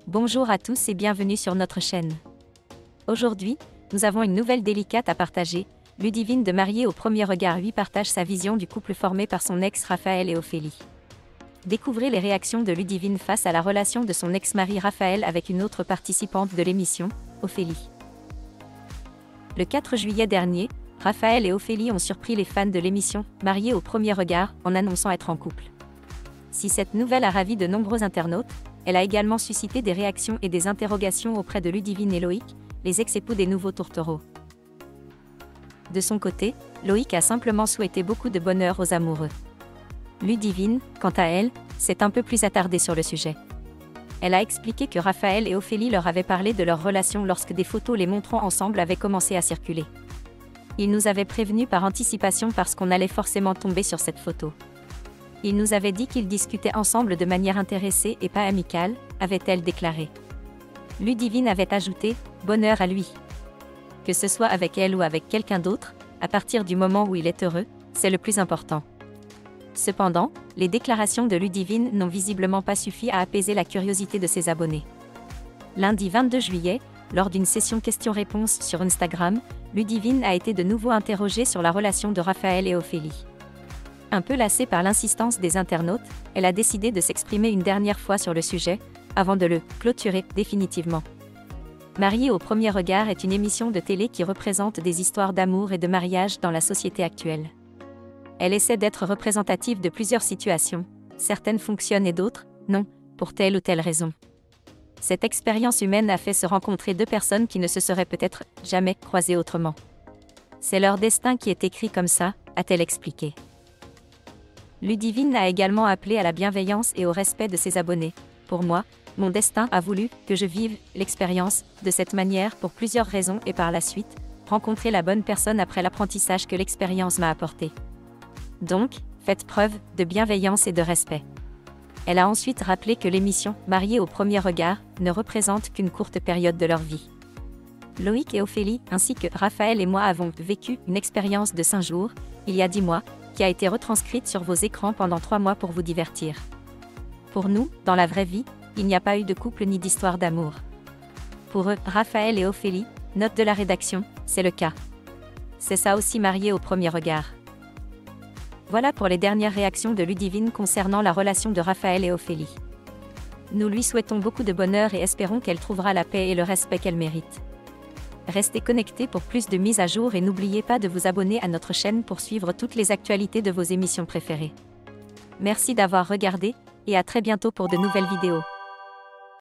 Bonjour à tous et bienvenue sur notre chaîne. Aujourd'hui, nous avons une nouvelle délicate à partager. Ludivine de Mariée au premier regard lui partage sa vision du couple formé par son ex Raphaël et Ophélie. Découvrez les réactions de Ludivine face à la relation de son ex-mari Raphaël avec une autre participante de l'émission, Ophélie. Le 4 juillet dernier, Raphaël et Ophélie ont surpris les fans de l'émission Mariée au premier regard en annonçant être en couple. Si cette nouvelle a ravi de nombreux internautes, elle a également suscité des réactions et des interrogations auprès de Ludivine et Loïc, les ex-époux des nouveaux tourtereaux. De son côté, Loïc a simplement souhaité beaucoup de bonheur aux amoureux. Ludivine, quant à elle, s'est un peu plus attardée sur le sujet. Elle a expliqué que Raphaël et Ophélie leur avaient parlé de leur relation lorsque des photos les montrant ensemble avaient commencé à circuler. Ils nous avaient prévenus par anticipation parce qu'on allait forcément tomber sur cette photo. Ils nous avaient dit qu'ils discutaient ensemble de manière intéressée et pas amicale, avait-elle déclaré. Ludivine avait ajouté « bonheur à lui ». Que ce soit avec elle ou avec quelqu'un d'autre, à partir du moment où il est heureux, c'est le plus important. Cependant, les déclarations de Ludivine n'ont visiblement pas suffi à apaiser la curiosité de ses abonnés. Lundi 22 juillet, lors d'une session questions-réponses sur Instagram, Ludivine a été de nouveau interrogée sur la relation de Raphaël et Ophélie. Un peu lassée par l'insistance des internautes, elle a décidé de s'exprimer une dernière fois sur le sujet, avant de le clôturer définitivement. Mariée au premier regard est une émission de télé qui représente des histoires d'amour et de mariage dans la société actuelle. Elle essaie d'être représentative de plusieurs situations, certaines fonctionnent et d'autres, non, pour telle ou telle raison. Cette expérience humaine a fait se rencontrer deux personnes qui ne se seraient peut-être jamais croisées autrement. C'est leur destin qui est écrit comme ça, a-t-elle expliqué. Ludivine a également appelé à la bienveillance et au respect de ses abonnés. Pour moi, mon destin a voulu que je vive l'expérience de cette manière pour plusieurs raisons et par la suite, rencontrer la bonne personne après l'apprentissage que l'expérience m'a apporté. Donc, faites preuve de bienveillance et de respect. Elle a ensuite rappelé que l'émission Mariée au premier regard ne représente qu'une courte période de leur vie. Loïc et Ophélie, ainsi que Raphaël et moi avons vécu une expérience de 5 jours, il y a 10 mois, qui a été retranscrite sur vos écrans pendant 3 mois pour vous divertir. Pour nous, dans la vraie vie, il n'y a pas eu de couple ni d'histoire d'amour. Pour eux, Raphaël et Ophélie, note de la rédaction, c'est le cas. C'est ça aussi Mariée au premier regard. Voilà pour les dernières réactions de Ludivine concernant la relation de Raphaël et Ophélie. Nous lui souhaitons beaucoup de bonheur et espérons qu'elle trouvera la paix et le respect qu'elle mérite. Restez connectés pour plus de mises à jour et n'oubliez pas de vous abonner à notre chaîne pour suivre toutes les actualités de vos émissions préférées. Merci d'avoir regardé, et à très bientôt pour de nouvelles vidéos.